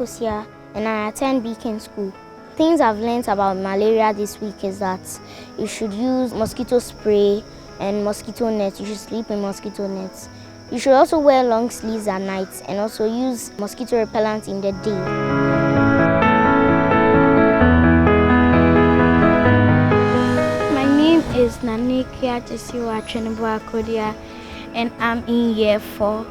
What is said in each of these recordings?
Akosia and I attend Beacon School. Things I've learned about malaria this week is that you should use mosquito spray and mosquito nets. You should sleep in mosquito nets. You should also wear long sleeves at night and also use mosquito repellent in the day. My name is Nanikia Tesiwa Chenebo Akodia and I'm in year 4.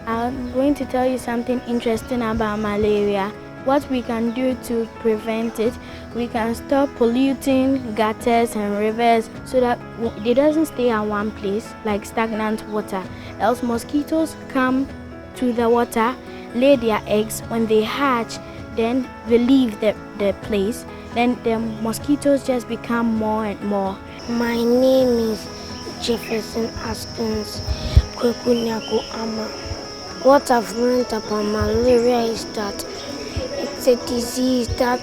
I'm going to tell you something interesting about malaria. What we can do to prevent it, we can stop polluting gutters and rivers so that it doesn't stay at one place like stagnant water. Else mosquitoes come to the water, lay their eggs. When they hatch, then they leave the place. Then the mosquitoes just become more and more. My name is Jefferson Askins Kwekunyako Ama. What I've learned about malaria is that it's a disease that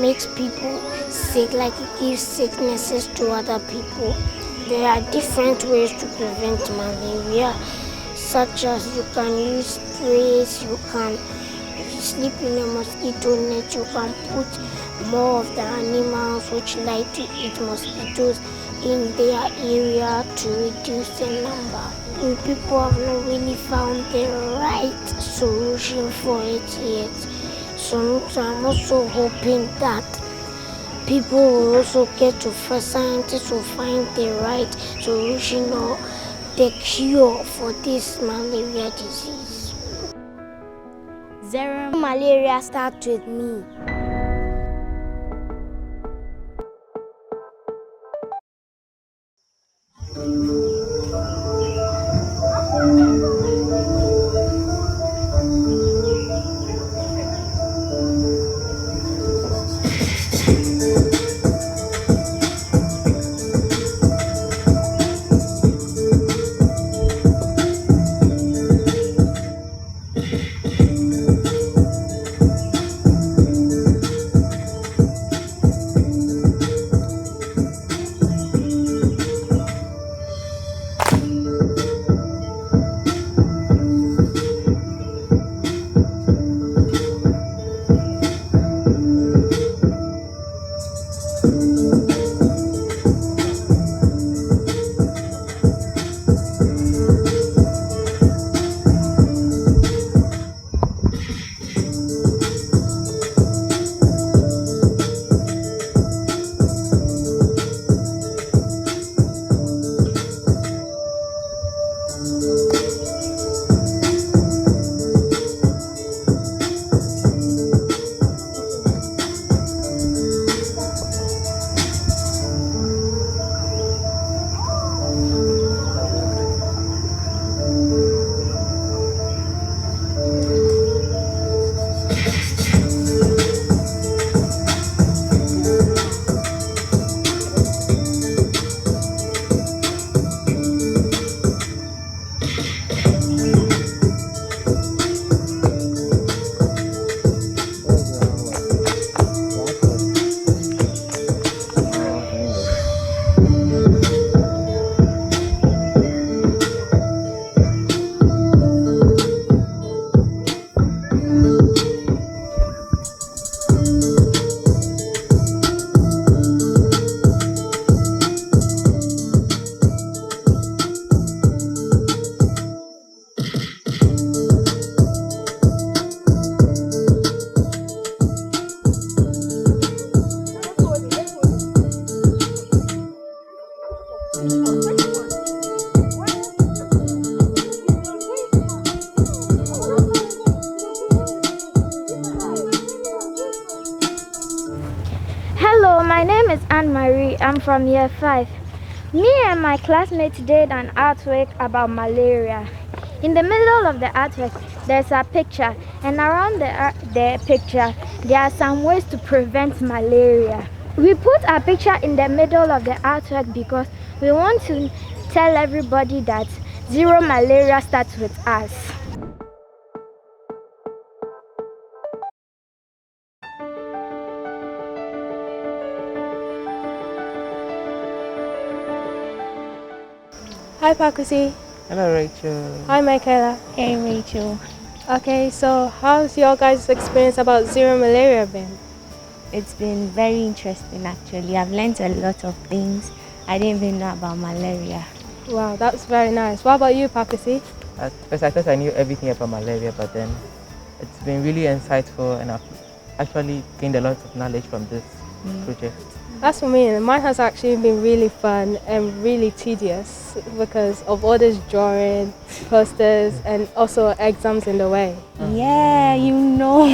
makes people sick, like it gives sicknesses to other people. There are different ways to prevent malaria, such as you can use sprays, you can sleep in a mosquito net, you can put more of the animals which like to eat mosquitoes in their area to reduce the number. And people have not really found the right solution for it yet. So I'm also hoping that people will also get to first scientists will find the right solution or the cure for this malaria disease. Zero malaria starts with me. Hello, my name is Anne-Marie. I'm from year 5. Me and my classmates did an artwork about malaria. In the middle of the artwork, there's a picture, and around the picture, there are some ways to prevent malaria. We put a picture in the middle of the artwork because we want to tell everybody that zero malaria starts with us. Hi Pakusi. Hello Rachel. Hi Michaela. Hey Rachel. Okay, so how's your guys' experience about zero malaria been? It's been very interesting actually. I've learned a lot of things I didn't even know about malaria. Wow, that's very nice. What about you, Papisi? At first, I thought I knew everything about malaria, but then it's been really insightful, and I've actually gained a lot of knowledge from this project. As for me, mine has actually been really fun and really tedious because of all this drawing, posters, and also exams in the way. Yeah, you know.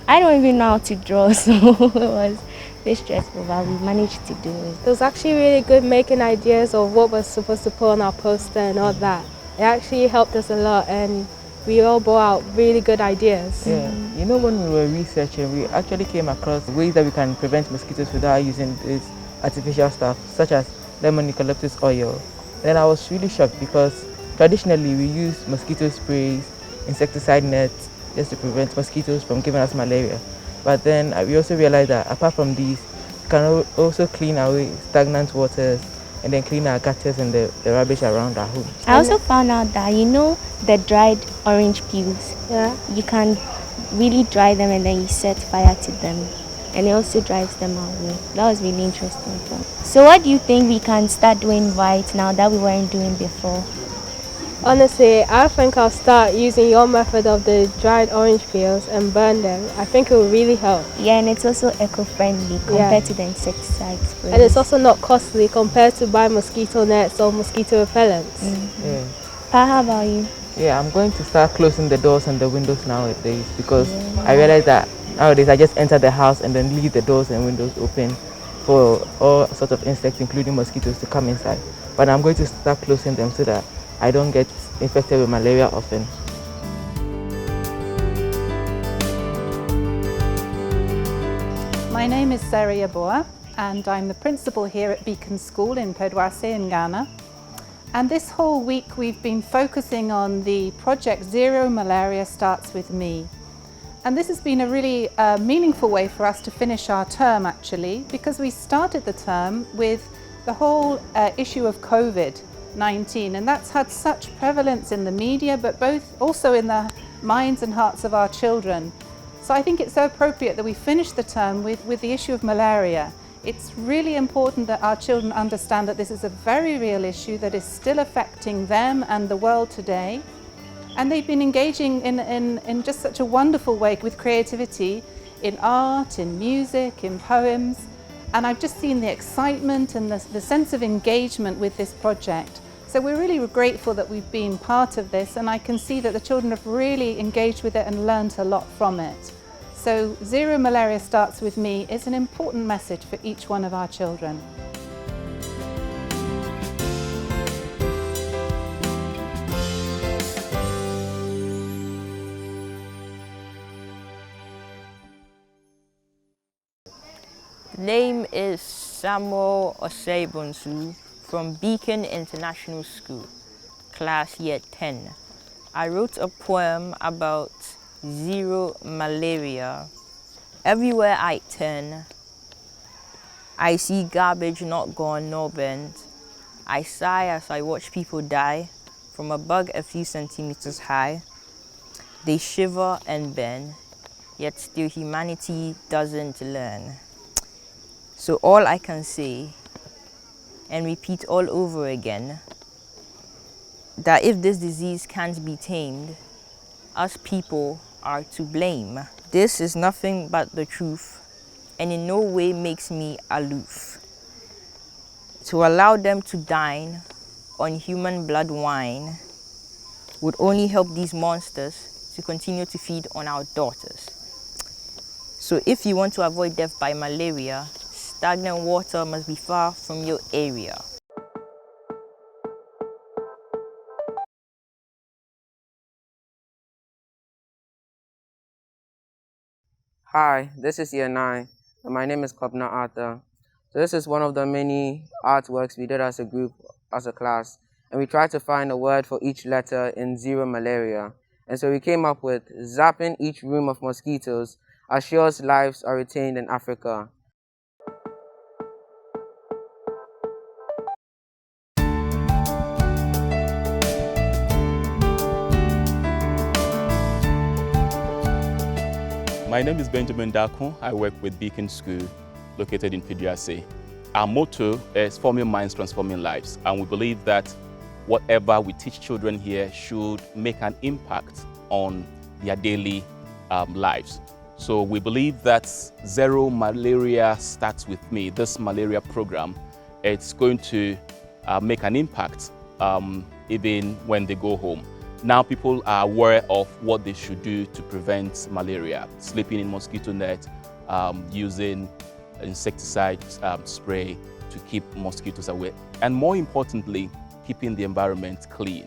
I don't even know how to draw, so it was a bit stressful, but we managed to do it. It was actually really good making ideas of what we're supposed to put on our poster and all that. It actually helped us a lot, and we all brought out really good ideas. Yeah, you know, when we were researching, we actually came across ways that we can prevent mosquitoes without using this artificial stuff, such as lemon eucalyptus oil. And then I was really shocked because traditionally we use mosquito sprays, insecticide nets, just to prevent mosquitoes from giving us malaria. But then we also realized that apart from these, we can also clean away stagnant waters and then clean our gutters and the rubbish around our homes. I also found out that, you know, the dried orange peels, Yeah. you can really dry them and then you set fire to them, and it also drives them away. That was really interesting for me. So what do you think we can start doing right now that we weren't doing before? Honestly, I think I'll start using your method of the dried orange peels and burn them. I think it will really help. Yeah, and it's also eco-friendly compared to the insecticide spray. And it's also not costly compared to buy mosquito nets or mosquito repellents. Yeah. Pa, how about you? Yeah, I'm going to start closing the doors and the windows nowadays because I realize that nowadays I just enter the house and then leave the doors and windows open for all sorts of insects, including mosquitoes, to come inside. But I'm going to start closing them so that I don't get infected with malaria often. My name is Sarah Yaboa and I'm the principal here at Beacon School in Pedwase in Ghana. And this whole week we've been focusing on the project Zero Malaria Starts With Me. And this has been a really meaningful way for us to finish our term because we started the term with the whole issue of COVID-19, and that's had such prevalence in the media but also in the minds and hearts of our children. So I think it's so appropriate that we finish the term with the issue of malaria. It's really important that our children understand that this is a very real issue that is still affecting them and the world today. And they've been engaging in just such a wonderful way with creativity, in art, in music, in poems. And I've just seen the excitement and the sense of engagement with this project. So we're really grateful that we've been part of this, and I can see that the children have really engaged with it and learnt a lot from it. So Zero Malaria Starts With Me is an important message for each one of our children. Name is Samuel Osebonsu from Beacon International School, class year 10. I wrote a poem about zero malaria. Everywhere I turn, I see garbage not gone nor burnt. I sigh as I watch people die from a bug a few centimeters high. They shiver and burn, yet still humanity doesn't learn. So all I can say and repeat all over again, that if this disease can't be tamed, us people are to blame. This is nothing but the truth and in no way makes me aloof. To allow them to dine on human blood wine would only help these monsters to continue to feed on our daughters. So if you want to avoid death by malaria, stagnant water must be far from your area. Hi, this is Year 9, and my name is Kobna Arthur. So this is one of the many artworks we did as a group, as a class, and we tried to find a word for each letter in zero malaria. And so we came up with zapping each room of mosquitoes assures lives are retained in Africa. My name is Benjamin Dako. I work with Beacon School, located in Peduase. Our motto is forming minds, transforming lives. And we believe that whatever we teach children here should make an impact on their daily lives. So we believe that Zero Malaria Starts With Me, this malaria program, it's going to make an impact even when they go home. Now people are aware of what they should do to prevent malaria, sleeping in mosquito net, using insecticide spray to keep mosquitoes away, and more importantly, keeping the environment clean.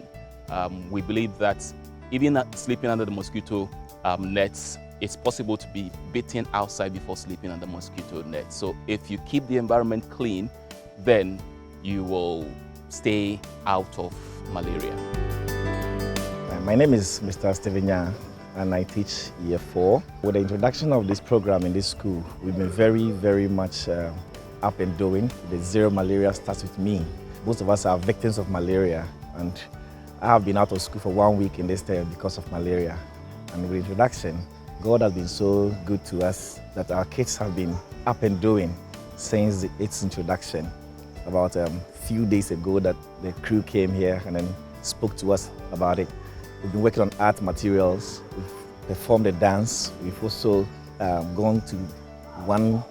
We believe that even sleeping under the mosquito nets, it's possible to be bitten outside before sleeping under mosquito net. So if you keep the environment clean, then you will stay out of malaria. My name is Mr. Stevenya, and I teach Year 4. With the introduction of this program in this school, we've been very much up and doing. The Zero Malaria Starts With Me. Most of us are victims of malaria, and I have been out of school for 1 week in this term because of malaria. And with the introduction, God has been so good to us that our kids have been up and doing since its introduction. About a few days ago that the crew came here and then spoke to us about it. We've been working on art materials, we've performed a dance, we've also gone to one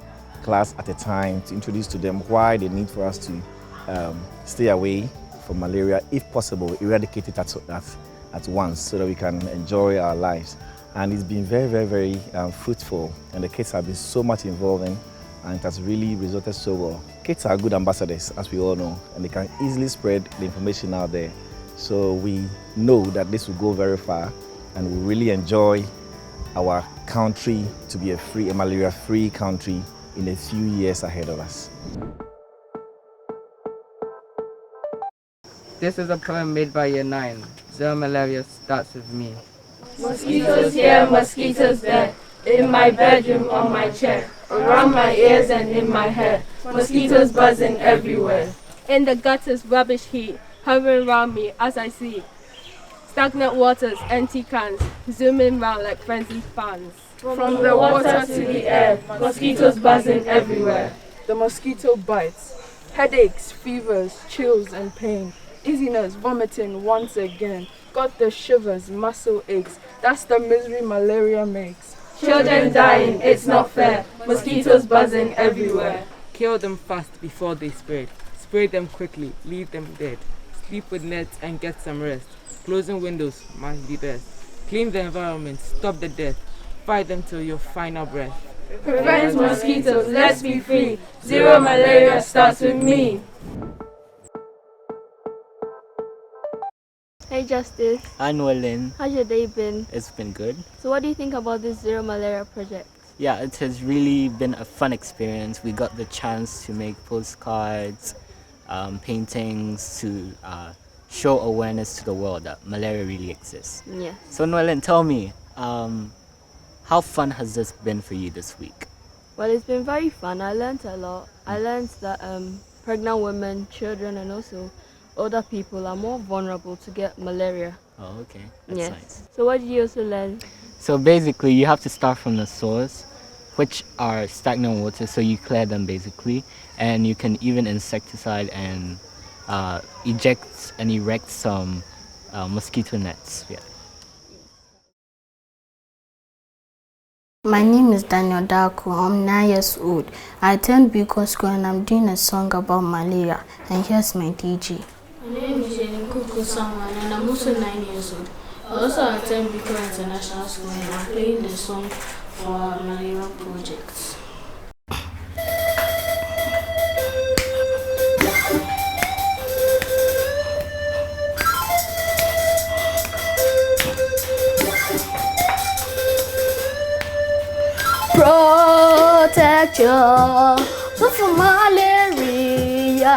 class at a time to introduce to them why they need for us to stay away from malaria, if possible, eradicate it at once so that we can enjoy our lives. And it's been very fruitful, and the kids have been so much involved in, and it has really resulted so well. Kids are good ambassadors, as we all know, and they can easily spread the information out there. So we know that this will go very far, and we really enjoy our country to be a malaria-free country in a few years ahead of us. This is a poem made by Year 9. Zero Malaria Starts With Me. Mosquitoes here, mosquitoes there, in my bedroom, on my chair, around my ears and in my hair, mosquitoes buzzing everywhere. In the gutters, rubbish heap, hovering around me as I sleep. Stagnant waters, empty cans, zooming round like frenzied fans. From the water to the air, mosquitoes buzzing everywhere. The mosquito bites, headaches, fevers, chills and pain, dizziness, vomiting once again. Got the shivers, muscle aches, that's the misery malaria makes. Children dying, it's not fair, mosquitoes buzzing everywhere. Kill them fast before they spread. Spray them quickly, leave them dead. Sleep with nets and get some rest. Closing windows might be best. Clean the environment, stop the death. Fight them till your final breath. Prevent mosquitoes, let's be free. Zero malaria starts with me. Hey Justice. Hi Noelin. How's your day been? It's been good. So what do you think about this Zero Malaria project? Yeah, it has really been a fun experience. We got the chance to make postcards, paintings to show awareness to the world that malaria really exists. Yeah. So Noelin, tell me, how fun has this been for you this week? Well, it's been very fun. I learned a lot. I learned that pregnant women, children and also older people are more vulnerable to get malaria. Oh, okay. That's yes. nice. So what did you also learn? So basically, you have to start from the source, which are stagnant water, so you clear them basically, and you can even insecticide and eject and erect some mosquito nets. Yeah. My name is Daniel Dako. I'm 9 years old. I attend Beacon School and I'm doing a song about malaria. And here's my DJ. My name is Jane Kuku Saman and I'm also 9 years old. I also attend Beacon International School and I'm playing the song for our malaria project. Protect yourself from malaria.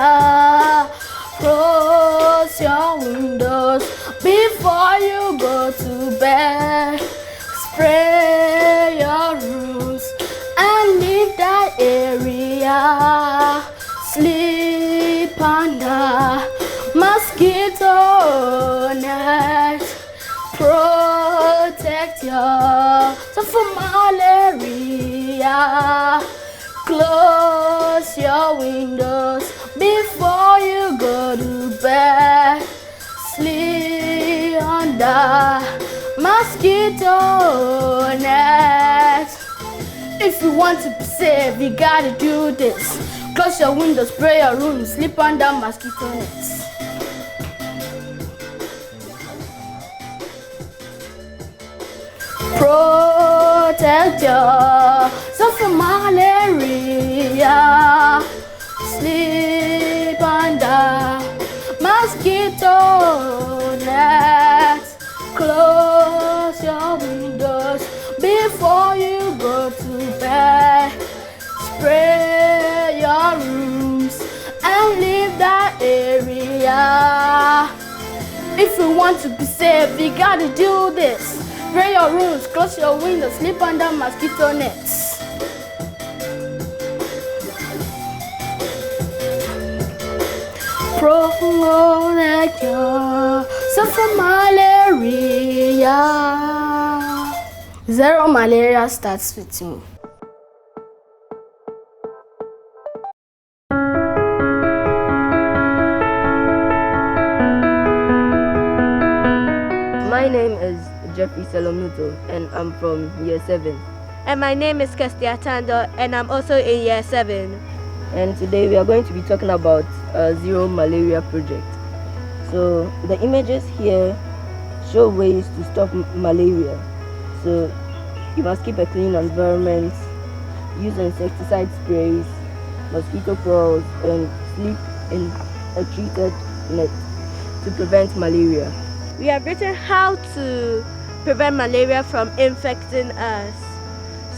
Close your windows before you go to bed. Spray your rooms and leave that area. Sleep under mosquito net. Protect yourself suffer malaria. Close your windows before you go to bed. Sleep under mosquito net. If you want to be safe, you gotta do this. Close your windows, spray your room, sleep under mosquito nets. Protect yourself from malaria. Sleep under mosquito nets. Close your windows before you go to bed. Spray your rooms and leave that area. If you want to be safe, you gotta do this. Spray your rooms, close your windows, sleep under mosquito nets. Protect yourself from malaria. Zero malaria starts with me. My name is Jeffrey Salomuto and I'm from year 7. And my name is Kestia Tando and I'm also in year 7. And today we are going to be talking about Zero Malaria Project. So the images here show ways to stop malaria. So you must keep a clean environment, use insecticide sprays, mosquito coils, and sleep in a treated net to prevent malaria. We have written how to prevent malaria from infecting us.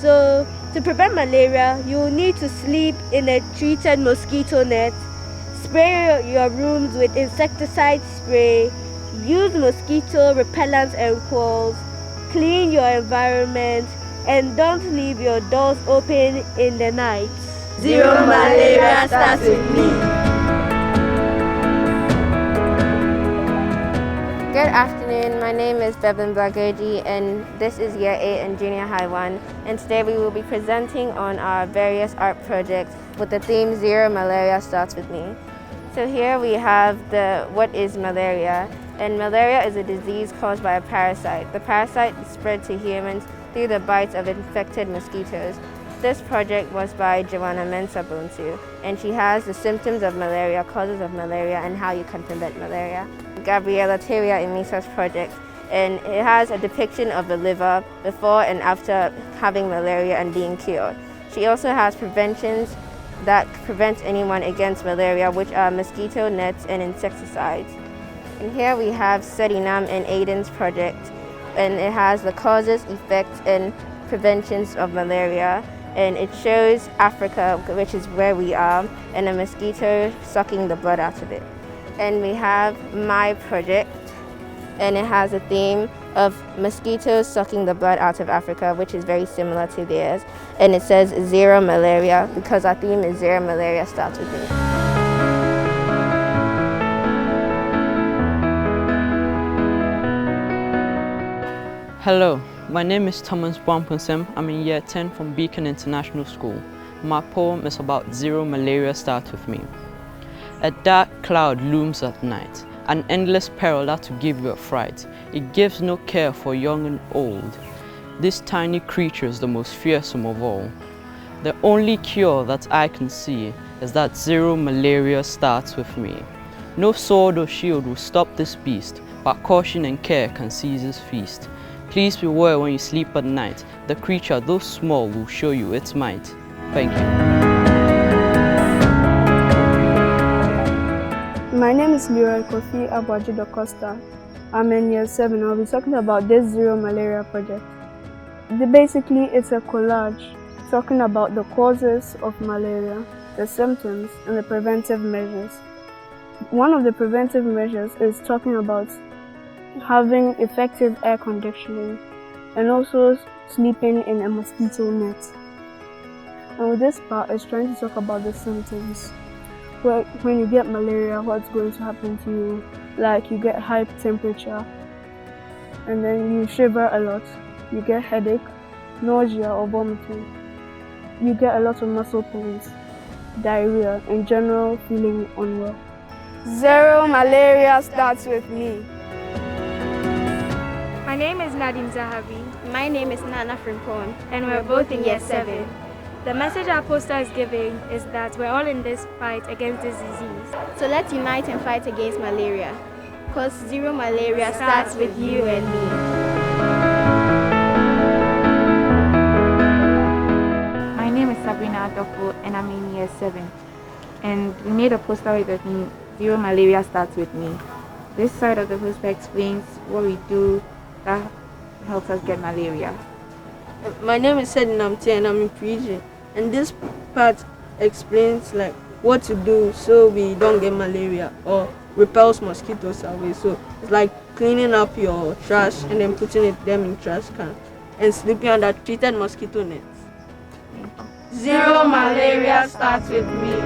So to prevent malaria, you will need to sleep in a treated mosquito net, spray your rooms with insecticide spray, use mosquito repellents and coils, clean your environment, and don't leave your doors open in the night. Zero malaria starts with me. Good afternoon, my name is Bebin Blagoji and this is Year 8 and Junior High 1, and today we will be presenting on our various art projects with the theme Zero Malaria Starts With Me. So here we have what is malaria, and malaria is a disease caused by a parasite. The parasite is spread to humans through the bites of infected mosquitoes. This project was by Joanna Mensah Bonsu, and she has the symptoms of malaria, causes of malaria, and how you can prevent malaria. Gabriela Teria Imisa's project, and it has a depiction of the liver before and after having malaria and being cured. She also has preventions that prevent anyone against malaria, which are mosquito nets and insecticides. And here we have Suriname and Aiden's project, and it has the causes, effects, and preventions of malaria. And it shows Africa, which is where we are, and a mosquito sucking the blood out of it. And we have my project, and it has a theme of mosquitoes sucking the blood out of Africa, which is very similar to theirs. And it says Zero Malaria, because our theme is Zero Malaria Starts With Me. Hello, my name is Thomas Bwamponsem. I'm in year 10 from Beacon International School. My poem is about Zero Malaria Starts With Me. A dark cloud looms at night, an endless peril that to give you a fright. It gives no care for young and old. This tiny creature is the most fearsome of all. The only cure that I can see is that zero malaria starts with me. No sword or shield will stop this beast, but caution and care can seize his feast. Please beware when you sleep at night. The creature, though small, will show you its might. Thank you. My name is Leroy Kofi Abuajido Costa. I'm in year 7. I'll be talking about this Zero Malaria project. Basically, it's a collage talking about the causes of malaria, the symptoms, and the preventive measures. One of the preventive measures is talking about having effective air conditioning and also sleeping in a mosquito net. And with this part, it's trying to talk about the symptoms. When you get malaria, what's going to happen to you? Like you get high temperature, and then you shiver a lot, you get headache, nausea or vomiting. You get a lot of muscle pains, diarrhea, and general feeling unwell. Zero malaria starts with me. My name is Nadim Zahabi. My name is Nana Frimpon. And we're both in year 7. The message our poster is giving is that we're all in this fight against this disease. So let's unite and fight against malaria. Because zero malaria starts with you and me. My name is Sabrina Adofo and I'm in year 7. And we made a poster with the theme, Zero Malaria Starts With Me. This side of the poster explains what we do that helps us get malaria. My name is Sedin Namte and I'm in pre-G. And this part explains like what to do so we don't get malaria or repels mosquitoes away. So it's like cleaning up your trash and then putting them in trash can and sleeping under treated mosquito nets. Zero malaria starts with me.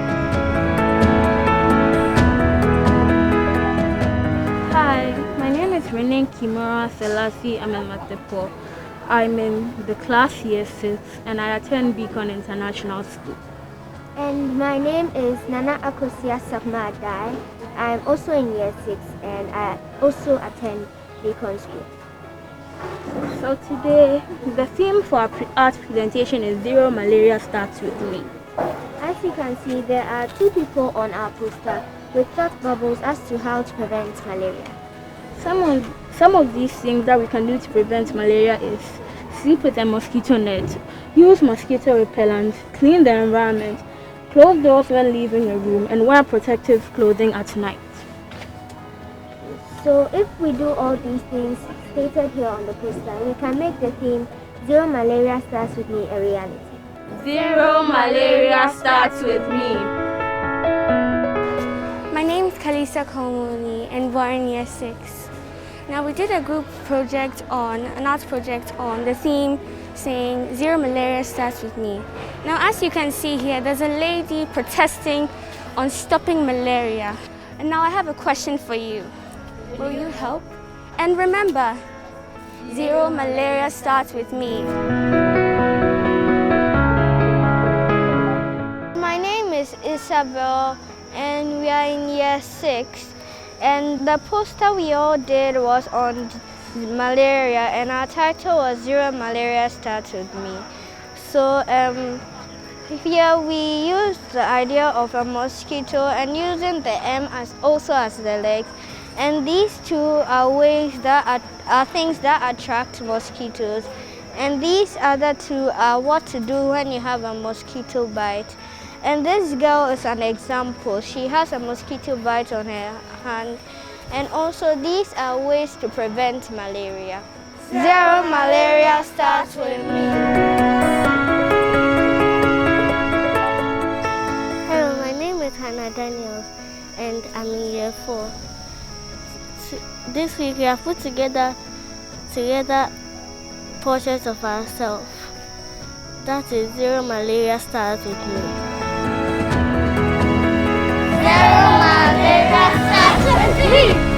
Hi, my name is Renee Kimura Selassie Amelmatepo. I'm in the class year 6 and I attend Beacon International School. And my name is Nana Akosia Sakmadai. I'm also in year 6 and I also attend Beacon School. So today, the theme for our art presentation is Zero Malaria Starts With Me. As you can see, there are 2 people on our poster with thought bubbles as to how to prevent malaria. Some of these things that we can do to prevent malaria is sleep with a mosquito net, use mosquito repellent, clean the environment, close doors when leaving a room, and wear protective clothing at night. So if we do all these things stated here on the poster, we can make the theme Zero Malaria Starts With Me a reality. Zero malaria starts with me. My name is Kalisa Komuni and we're in year 6. Now we did a group project an art project on the theme saying Zero Malaria Starts With Me. Now as you can see here, there's a lady protesting on stopping malaria. And now I have a question for you. Will you help? And remember, zero malaria starts with me. My name is Isabel and we are in year 6. And the poster we all did was on malaria and our title was Zero Malaria Starts With Me. So here we used the idea of a mosquito and using the M also as the legs. And these 2 are ways that are things that attract mosquitoes. And these other 2 are what to do when you have a mosquito bite. And this girl is an example. She has a mosquito bite on her hand. And also these are ways to prevent malaria. Zero malaria starts with me. Hello, my name is Hannah Daniels and I'm in year 4. This week we have put together portraits of ourselves. That is Zero Malaria Starts With Me. Zero malaria starts with me.